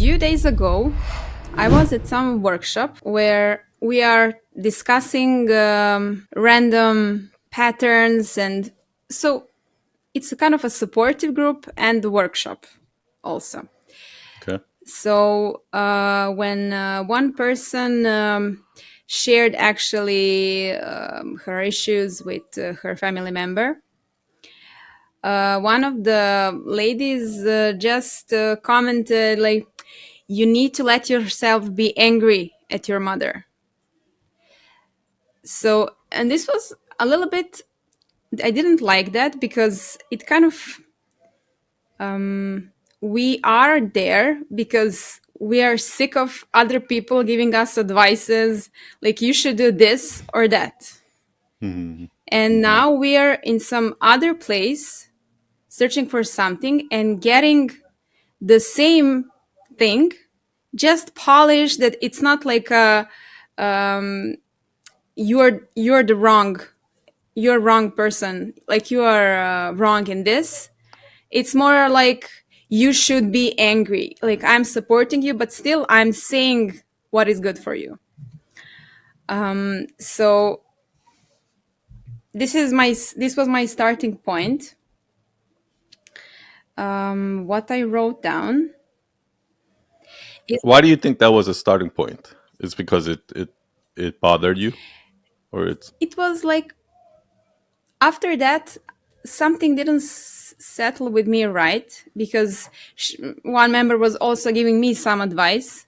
few days ago, I was at some workshop where we are discussing random patterns, and so it's a kind of a supportive group and workshop also. Okay. So when one person shared actually her issues with her family member, one of the ladies just commented like, you need to let yourself be angry at your mother. So, and this was a little bit, I didn't like that because it kind of, we are there because we are sick of other people giving us advices like you should do this or that. Hmm. And now we are in some other place searching for something and getting the same thing, just polished, that it's not like a you're the wrong, you're wrong person, like you are wrong in this. It's more like you should be angry, like I'm supporting you but still I'm saying what is good for you. So this was my starting point. What I wrote down is Why do you think that was a starting point? It's because it bothered you, or it's it was like after that something didn't settle with me, right? Because one member was also giving me some advice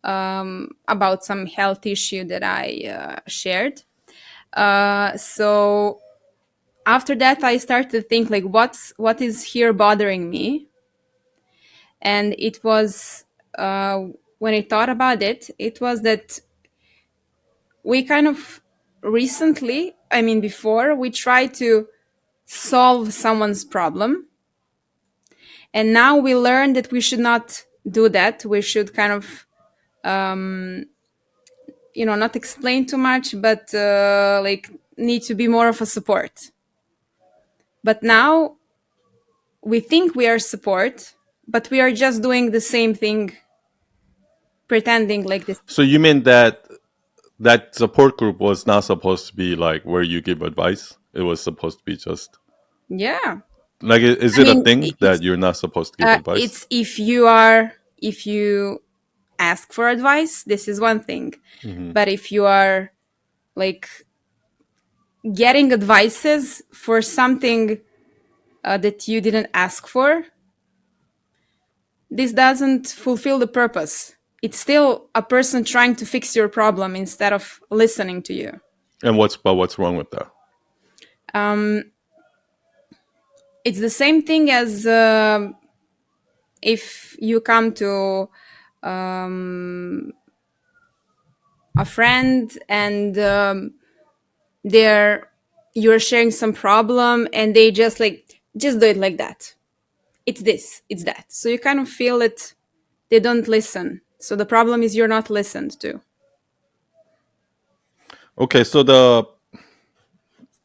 about some health issue that I shared. So after that, I started to think like, what is here bothering me? And it was when I thought about it, it was that we kind of recently, I mean, before we tried to solve someone's problem, and now we learn that we should not do that. We should kind of not explain too much, but like need to be more of a support. But now we think we are support, but we are just doing the same thing, pretending like this. so you mean that that support group was not supposed to be like where you give advice? It was supposed to be just Yeah, like is I it a mean, thing that you're not supposed to give advice? it's if you ask for advice, this is one thing. Hmm. But if you are like getting advices for something that you didn't ask for, this doesn't fulfill the purpose. It's still a person trying to fix your problem instead of listening to you. And what's wrong with that? It's the same thing as if you come to a friend and they're you're sharing some problem and they just like, just do it like that. It's this, it's that. So you kind of feel that they don't listen. So the problem is you're not listened to. Okay, so the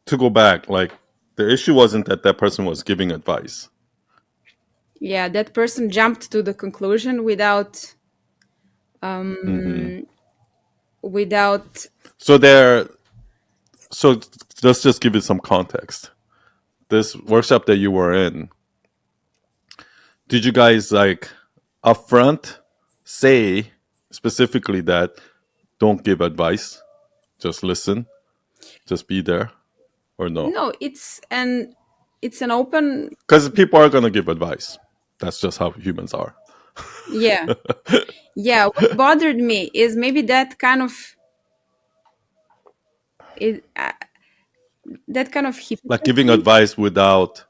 to go back, like the issue wasn't that that person was giving advice. Yeah, that person jumped to the conclusion without Hmm. without So there, so let's just give it some context. This workshop that you were in, did you guys like upfront say specifically that don't give advice, just listen, just be there, or no? no, it's an open. Because people are gonna give advice. That's just how humans are. Yeah, yeah, what bothered me is maybe that kind of it, that kind of Like giving hypocrisy. advice without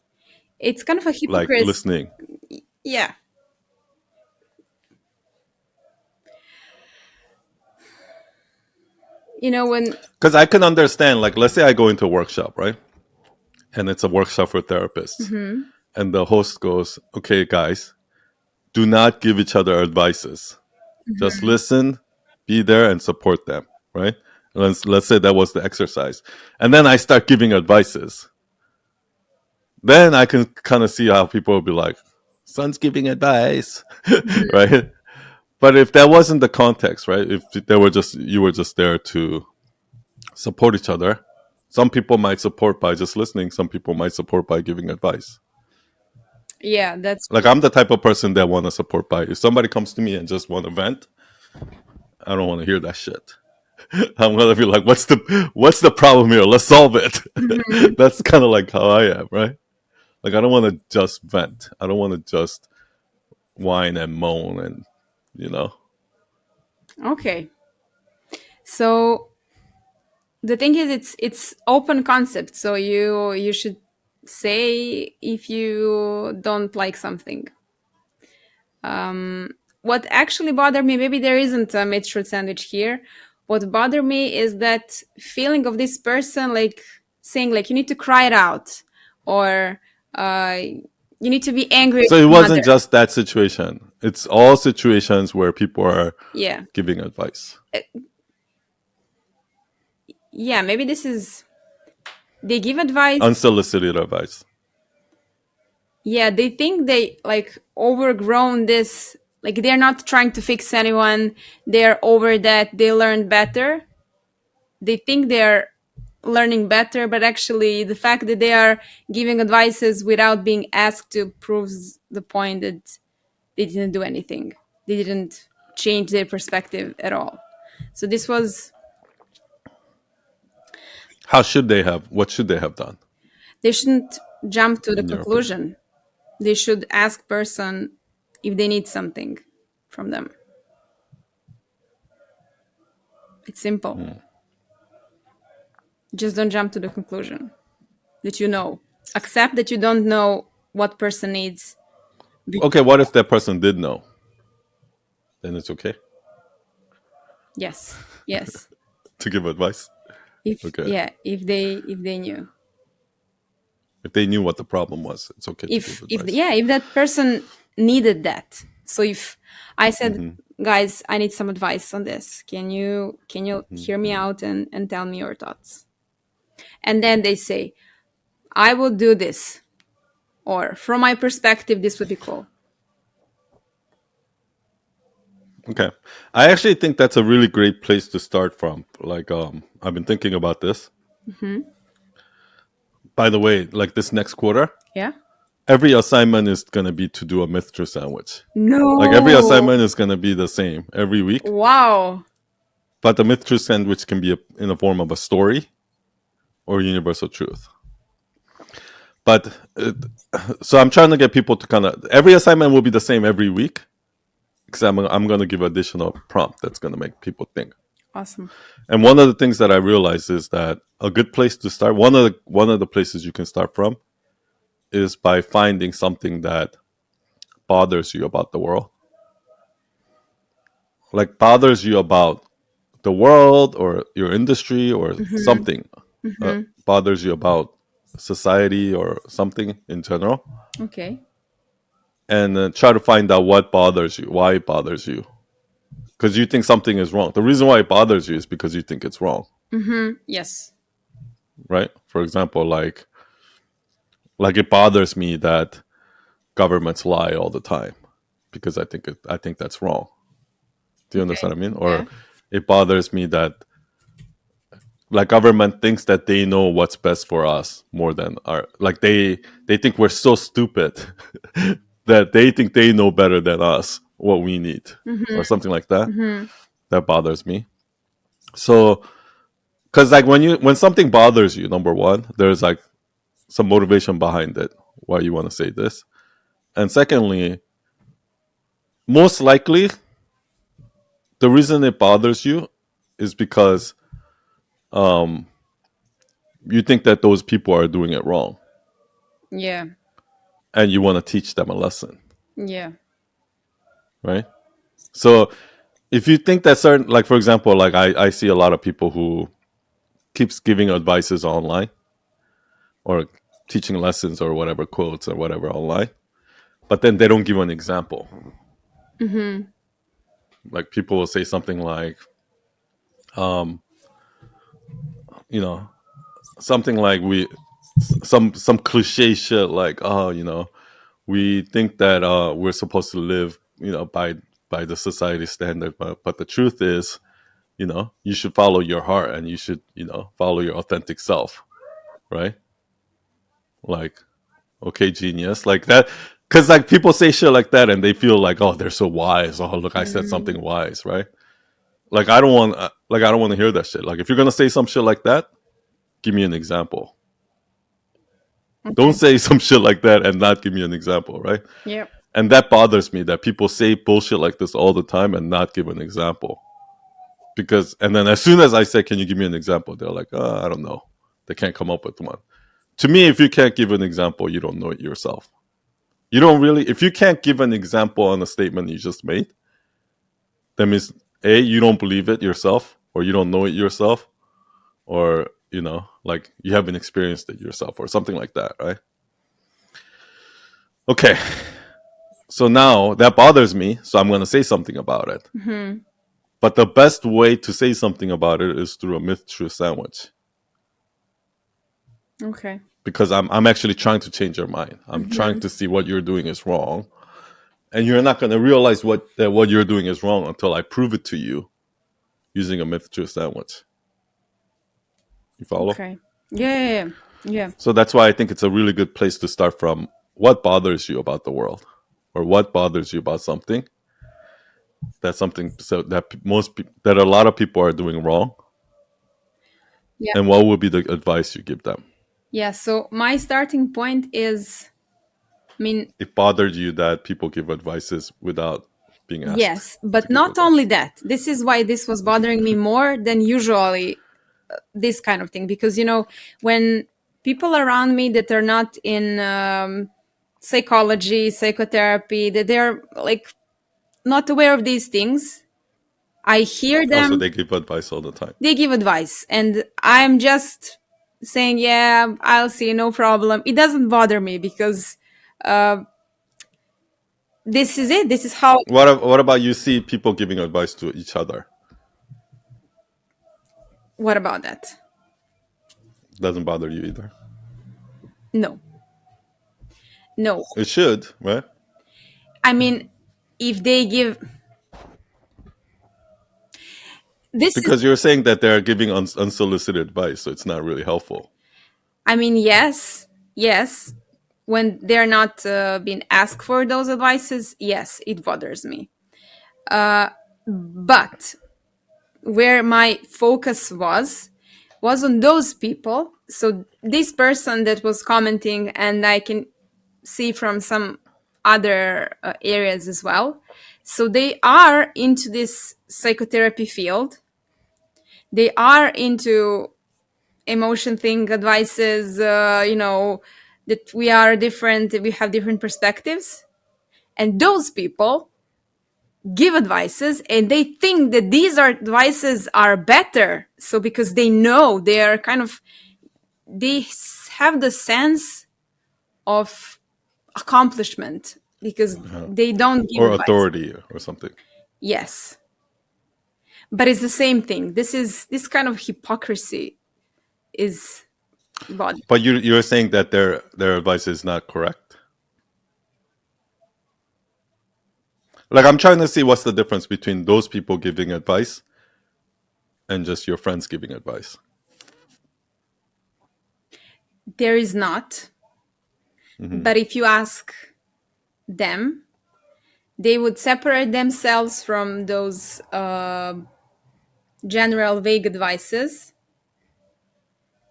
It's kind of a like hypocrisy. listening. Yeah, when. Because I can understand, like, let's say I go into a workshop, right? And it's a workshop for therapists. And the host goes, okay, guys, do not give each other advices. Just listen, be there, and support them, right? Let's say that was the exercise. And then I start giving advices. Then I can kind of see how people will be like, son's giving advice, right? But if that wasn't the context, right? If they were just you were just there to support each other, some people might support by just listening. Some people might support by giving advice. Yeah, that's Like I'm the type of person that want to support by. If somebody comes to me and just want to vent, I don't want to hear that shit. I'm gonna be like, what's the problem here? Let's solve it. Mhm. That's kind of like how I am, right? Like I don't want to just vent. I don't want to just whine and moan and you know. Okay. So the thing is, it's open concept. So you should say if you don't like something. What actually bothered me, maybe there isn't a mixed sandwich here. What bothered me is that feeling of this person, like saying, like you need to cry it out, or you need to be angry at So it your mother. wasn't just that situation. It's all situations where people are Yeah, giving advice, yeah. Maybe this is they give advice. unsolicited advice. Yeah, they think they like overgrown this. Like they're not trying to fix anyone. They're over that. They learned better. They think they're learning better, but actually the fact that they are giving advices without being asked to proves the point that they didn't do anything. They didn't change their perspective at all. So this was How should they have? What should they have done, they shouldn't jump to the in your opinion? conclusion. They should ask person if they need something from them. It's simple. Just don't jump to the conclusion that you know. Accept that you don't know what person needs. Okay, what if that person did know? Then it's okay Yes. Yes. to give advice. If Okay, yeah, if they knew. if they knew what the problem was, it's okay to give If advice. yeah, if that person needed that. So if I said, Hmm. guys, I need some advice on this. Can you hear me out and tell me your thoughts? And then they say, I will do this. Or from my perspective, this would be cool. Okay, I actually think that's a really great place to start from. Like, I've been thinking about this. By the way, like this next quarter, Yeah? every assignment is gonna be to do a mystery sandwich. Like every No. assignment is gonna be the same every week, Wow. but the mystery sandwich can be in the form of a story or universal truth. But so I'm trying to get people to kind of every assignment will be the same every week, because I'm going to give additional prompt that's going to make people think. Awesome. And one of the things that I realized is that a good place to start, one of the places you can start from, is by finding something that bothers you about the world, like bothers you about the world or your industry or something, bothers you about society or something in general, Okay. and try to find out what bothers you, why it bothers you, because you think something is wrong. The reason why it bothers you is because you think it's wrong, Yes. right? For example, like it bothers me that governments lie all the time because I think that's wrong. Do you Okay. understand what I mean? Yeah. Or it bothers me that like government thinks that they know what's best for us more than our like they think we're so stupid that they think they know better than us what we need or something like that. That bothers me. So because like when something bothers you, number one, there's like some motivation behind it why you want to say this, and secondly, most likely the reason it bothers you is because you think that those people are doing it wrong Yeah. and you want to teach them a lesson, Yeah. right? So if you think that certain, like for example, like I see a lot of people who keeps giving advices online or teaching lessons or whatever, quotes or whatever online, but then they don't give an example. Like people will say something like, you know, something like some cliche shit like, oh, we think that we're supposed to live, by by the society standard. But the truth is, you should follow your heart and you should, follow your authentic self, right? Like, okay, genius, like that. Because like people say shit like that and they feel like, oh, they're so wise. Oh, look, I said Mm, something wise, right? Like I don't want to hear that shit. Like if you're gonna say some shit like that, give me an example. Don't okay. say some shit like that and not give me an example, right? Yep. And that bothers me that people say bullshit like this all the time and not give an example. Because and then as soon as I say, "Can you give me an example?" They're like, "I don't know." They can't come up with one. To me, if you can't give an example, you don't know it yourself. You don't really. If you can't give an example on a statement you just made, that means a you don't believe it yourself, or you don't know it yourself, or like you haven't experienced it yourself, or something like that, right? Okay, so now that bothers me, so I'm going to say something about it. Hmm. But the best way to say something about it is through a myth truth sandwich. Okay. Because I'm actually trying to change your mind. I'm trying Hmm. to see what you're doing is wrong, and you're not going to realize what you're doing is wrong until I prove it to you using a myth truth sandwich. You follow? Okay. Yeah. Yeah. Yeah. So that's why I think it's a really good place to start from. What bothers you about the world, or what bothers you about something? That's something so that that a lot of people are doing wrong, Yeah. and what would be the advice you give them? Yeah. So my starting point is, I mean, It bothered you that people give advices without being asked yes, to but give not only advice. that. This is why this was bothering me more than usually this kind of thing. Because, when people around me that are not in psychology, psychotherapy, that they're like not aware of these things, I hear Also, them, they give advice all the time. they give advice, and I'm just saying, yeah, I'll see, no problem. It doesn't bother me because this is it. This is how. What about you see people giving advice to each other? What about that? Doesn't bother you either. No, no. It should, right? I mean, if they give this is, Because you're saying that they're giving unsolicited advice, so it's not really helpful. I mean, yes, yes. When they're not being asked for those advices, yes, it bothers me. But where my focus was on those people. So this person that was commenting, and I can see from some other areas as well. So they are into this psychotherapy field. They are into emotion thing advices. That we are different. We have different perspectives, and those people give advices and they think that these are advices are better, so because they know, they are kind of, they have the sense of accomplishment because they don't give Or advice. authority or something. Yes, but it's the same thing. This kind of hypocrisy is bad. But you're saying that their advice is not correct. Like I'm trying to see what's the difference between those people giving advice and just your friends giving advice. There is not, Hmm. but if you ask them, they would separate themselves from those general vague advices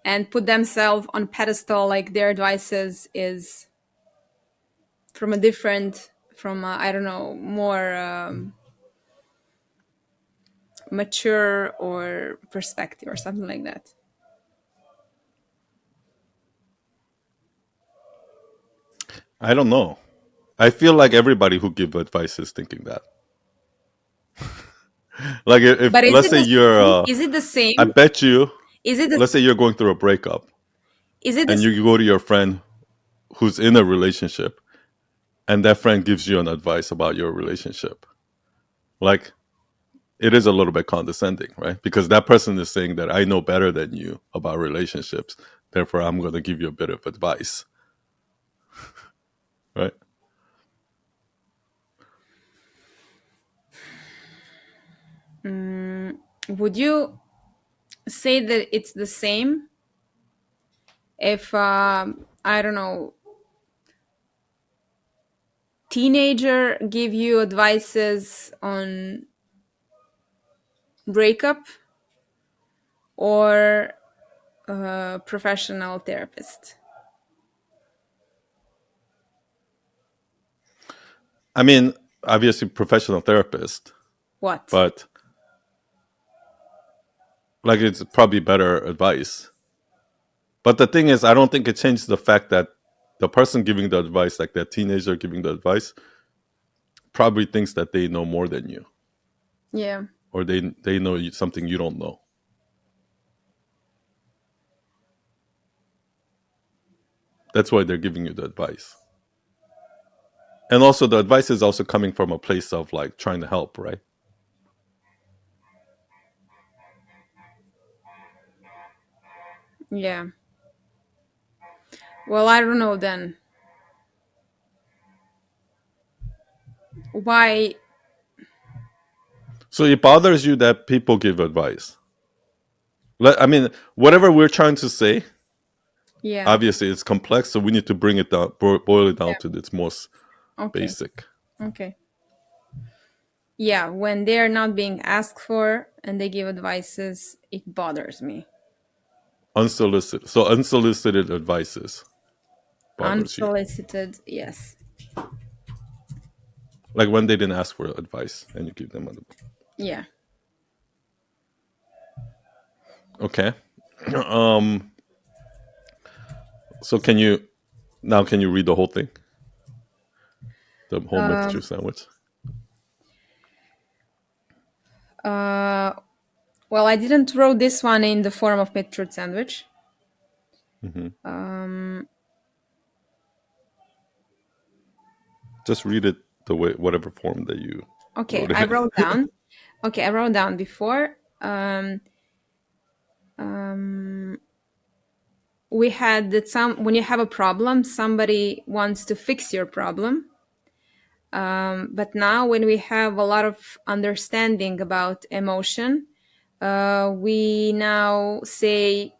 and put themselves on pedestal, like their advices is from a different, from I don't know, more mature or perspective or something like that. I don't know. I feel like everybody who give advice is thinking that. Like if But is let's it say the you're, same? Is it the I same? bet you, Is it the let's say you're going through a breakup is it and the you go to your friend who's in a relationship and that friend gives you an advice about your relationship. Like it is a little bit condescending, right? Because that person is saying that I know better than you about relationships. Therefore, I'm going to give you a bit of advice, right? Would you say that it's the same if I don't know, teenager give you advices on breakup, or a professional therapist? I mean, obviously, professional therapist, What? but like it's probably better advice. But the thing is, I don't think it changes the fact that the person giving the advice, like that teenager giving the advice, probably thinks that they know more than you, Yeah. or they know something you don't know. That's why they're giving you the advice. And also, the advice is also coming from a place of like trying to help, right? Yeah. Well, I don't know then. Why? So it bothers you that people give advice. I mean, whatever we're trying to say, Yeah. obviously it's complex, so we need to bring it down, boil it down Yeah. to its most Okay. basic. Okay. Yeah, when they're not being asked for and they give advices, it bothers me. Unsolicited. So unsolicited advices bothers you. Unsolicited, yes. Like when they didn't ask for advice and you give them advice. Yeah. Okay. um so can you read the whole thing? The whole myth Um, juice sandwich? uh, well, I didn't wrote this one in the form of beetroot sandwich. Hmm. Um, Just read it the way whatever form that you okay, wrote it I in. wrote down. Okay, I wrote down before. Um, we had that some when you have a problem, somebody wants to fix your problem. But now, when we have a lot of understanding about emotion, we now say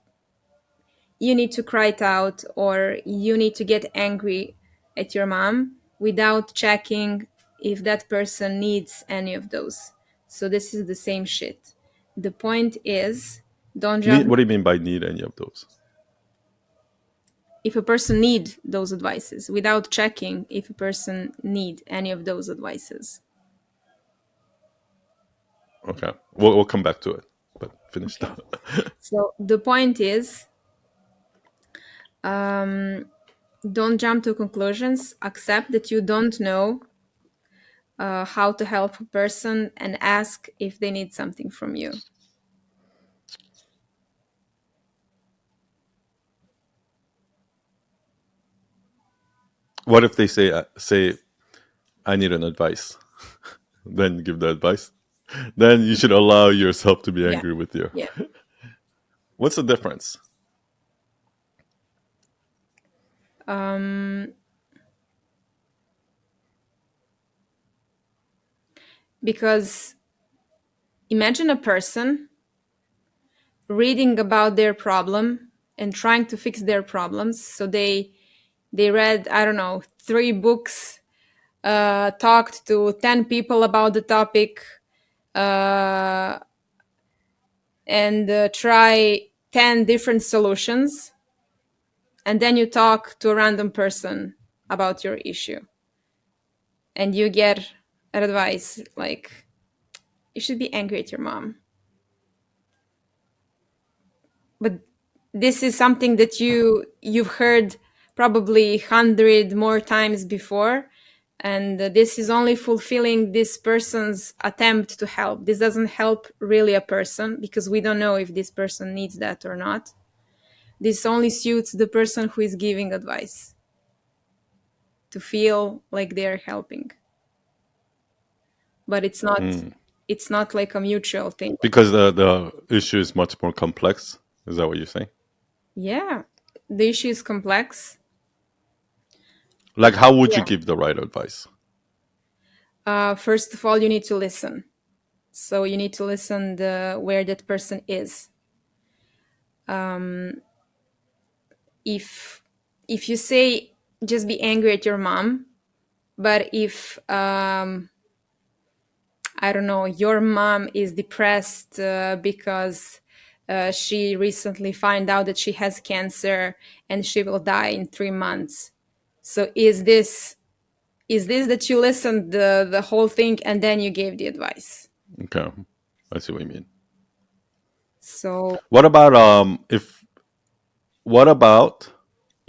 you need to cry it out or you need to get angry at your mom without checking if that person needs any of those. So this is the same shit. The point is, don't Need, jump. what do you mean by need any of those? If a person need those advices without checking if a person need any of those advices. Okay. We'll come back to it. But finish Okay. that. So the point is, um, don't jump to conclusions. Accept that you don't know how to help a person and ask if they need something from you. What if they say I need an advice? Then give the advice. Then you should allow yourself to be Yeah, angry with you. yeah. What's the difference? Um, because imagine a person reading about their problem and trying to fix their problems. So they read, I don't know, 3 books, talked to 10 people about the topic, uh, and try 10 different solutions, and then you talk to a random person about your issue and you get an advice like you should be angry at your mom. But this is something that you've heard probably 100 more times before, and this is only fulfilling this person's attempt to help. This doesn't help really a person because we don't know if this person needs that or not. This only suits the person who is giving advice to feel like they're helping, but it's not like a mutual thing. Because the issue is much more complex. Is that what you're saying? Yeah, the issue is complex. Like, how would you Yeah. give the right advice? First of all, you need to listen. So you need to listen where that person is. If you say just be angry at your mom, but if I don't know, your mom is depressed because she recently found out that she has cancer and she will die in 3 months. So is this that you listened the whole thing and then you gave the advice? Okay, I see what you mean. So What about if what about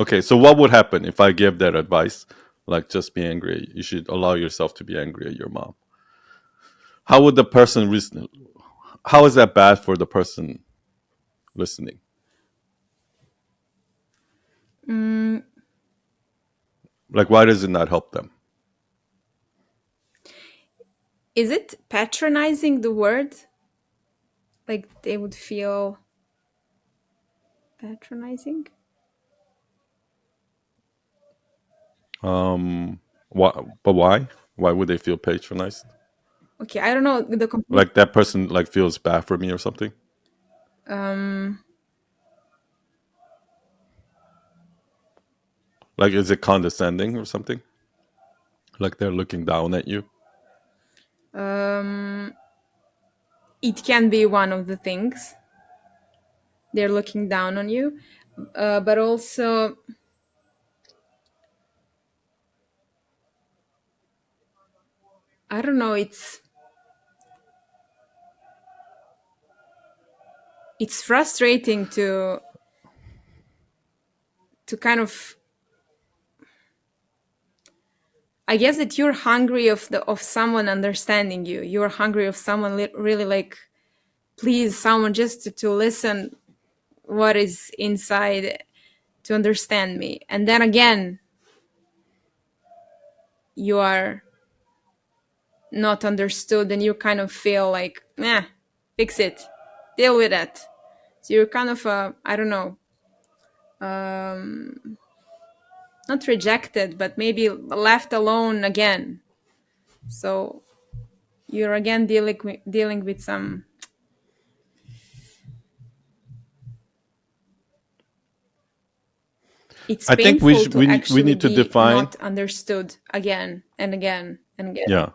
okay, so what would happen if I give that advice? Like just be angry. You should allow yourself to be angry at your mom. How would the person listen? How is that bad for the person listening? Like why does it not help them? is it patronizing the word? Like they would feel patronizing? But why? Why would they feel patronized? Okay, I don't know the complete. Like that person like feels bad for me or something? Um, Like is it condescending or something? Like they're looking down at you? um, it can be one of the things they're looking down on you, but also I don't know. It's frustrating to kind of. I guess that you're hungry of someone understanding you. You're hungry of someone really like please someone just to listen what is inside to understand me. And then again, you are not understood and you kind of feel like, fix it, deal with it. So you're kind of, I don't know, not rejected, but maybe left alone again. So you're again dealing with some. It's I think painful to we actually need to be define. not understood again and again and again. Yeah,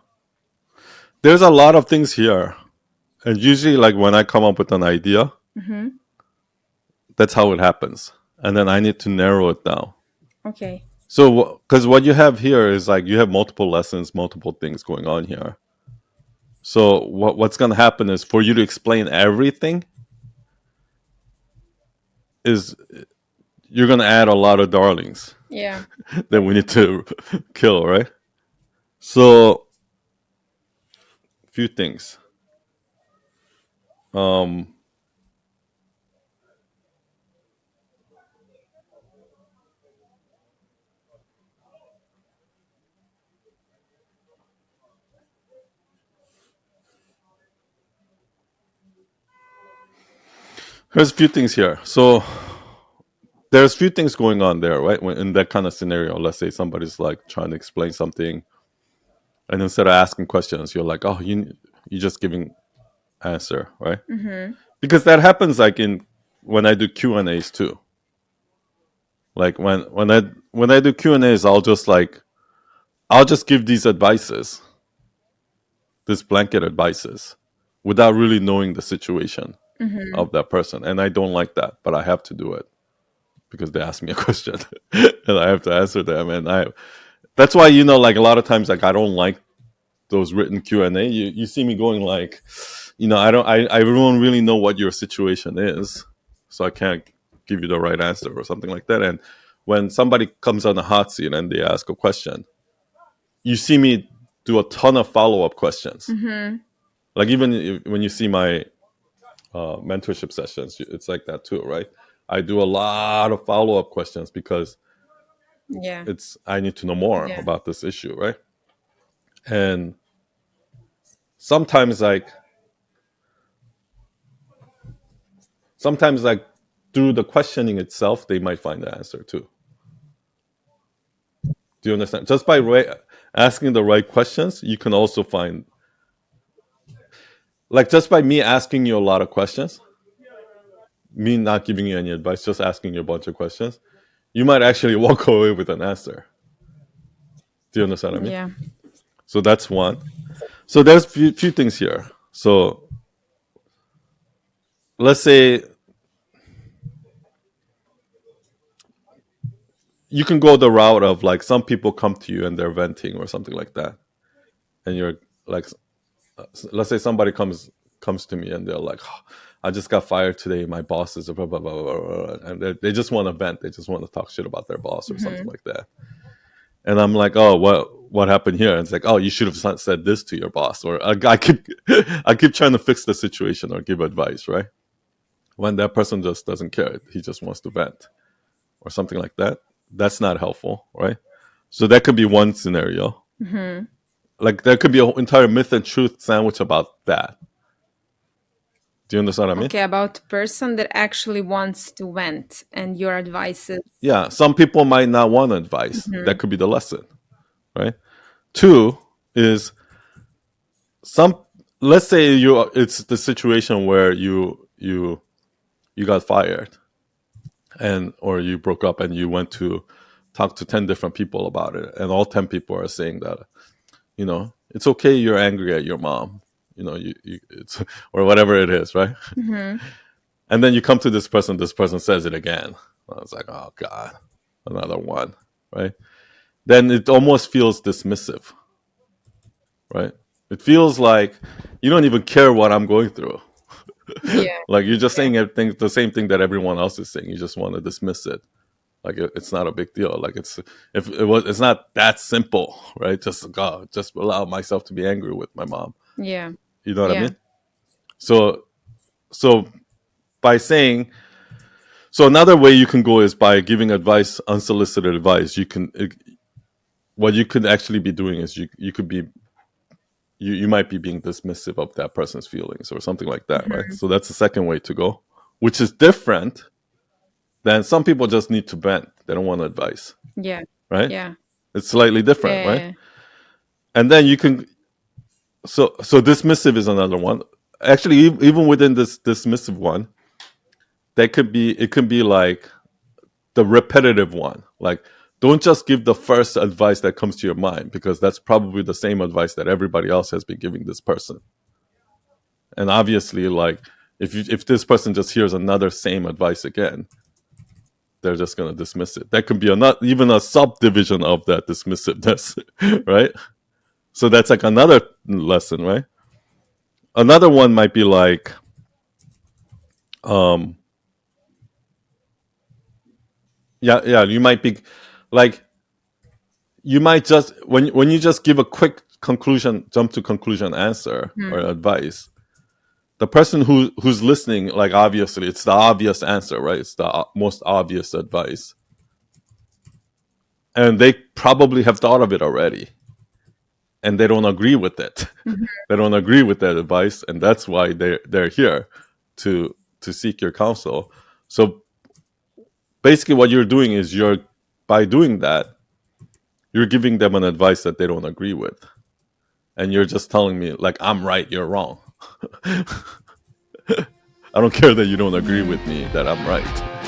there's a lot of things here, and usually, like when I come up with an idea, that's how it happens, and then I need to narrow it down. Okay. So, because what you have here is like you have multiple lessons, multiple things going on here. So, what's going to happen is for you to explain everything is you're going to add a lot of darlings Yeah. that we need to kill, right? So, few things. Um, there's a few things here. So, there's a few things going on there, right? When, in that kind of scenario, let's say somebody's like trying to explain something, and instead of asking questions, you're like, oh, you're just giving answer, right? Because that happens like in when I do Q&As too. Like when I do Q&As, I'll just give these advices, this blanket advices, without really knowing the situation of that person, and I don't like that, but I have to do it because they ask me a question and I have to answer them, and I that's why like a lot of times like I don't like those written Q&A. You see me going like, I don't really know what your situation is, so I can't give you the right answer or something like that. And when somebody comes on the hot seat and they ask a question, you see me do a ton of follow-up questions. Like even when you see my mentorship sessions, it's like that too, right? I do a lot of follow-up questions because Yeah. I need to know more Yeah. about this issue, right? And sometimes like sometimes like through the questioning itself they might find the answer too. Do you understand? Just by asking the right questions you can also find Like just by me asking you a lot of questions, me not giving you any advice, just asking you a bunch of questions, you might actually walk away with an answer. Do you understand what I mean? Yeah. So that's one. So there's few things here. So let's say you can go the route of like some people come to you and they're venting or something like that, and you're like, let's say somebody comes to me and they're like, "Oh, I just got fired today. My boss is a blah blah blah blah, blah," and they just want to vent. They just want to talk shit about their boss or something Hmm. like that. And I'm like, oh, what happened here? And it's like, oh, you should have said this to your boss, or I keep I keep trying to fix the situation or give advice, right? When that person just doesn't care, he just wants to vent or something like that. That's not helpful, right? So that could be one scenario. Hmm. Like there could be an entire myth and truth sandwich about that. Do you understand what I mean? Okay, about person that actually wants to vent and your advice is. Yeah, some people might not want advice. Mhm. That could be the lesson, right? Two is some. Let's say it's the situation where you got fired and or you broke up and you went to talk to 10 different people about it, and all 10 people are saying that it's okay, you're angry at your mom, it's or whatever it is, right? Mhm. And then you come to this person says it again. I was like, oh god, another one, right? Then it almost feels dismissive, right? It feels like you don't even care what I'm going through. Yeah. Like you're just Yeah. saying everything, the same thing that everyone else is saying. You just want to dismiss it. Like it's not a big deal. Like it's not that simple, right? Just God, just allow myself to be angry with my mom. Yeah. You know what I Yeah. mean? So so by saying so another way you can go is by giving advice, unsolicited advice. What you could actually be doing is you could be you might be being dismissive of that person's feelings or something like that, right? Mhm. So that's the second way to go, which is different than some people just need to vent. They don't want advice, Yeah. right? Yeah. It's slightly different, right? Yeah. And then you can so dismissive is another one. Actually, even within this dismissive one, it could be like the repetitive one. Like, don't just give the first advice that comes to your mind because that's probably the same advice that everybody else has been giving this person. And obviously, like if this person just hears another same advice again, they're just gonna dismiss it. That could be not even a subdivision of that dismissiveness, right? So that's like another lesson, right? Another one might be like, um, yeah, you might be like you might just when you just give a quick conclusion, jump to conclusion answer or Mhm. advice, the person who's listening, like obviously it's the obvious answer, right? It's the most obvious advice, and they probably have thought of it already, and they don't agree with it. Mhm. They don't agree with that advice, and that's why they're here to seek your counsel. So basically, what you're doing is by doing that, you're giving them an advice that they don't agree with, and you're just telling me like I'm right, you're wrong. I don't care that you don't agree with me that I'm right.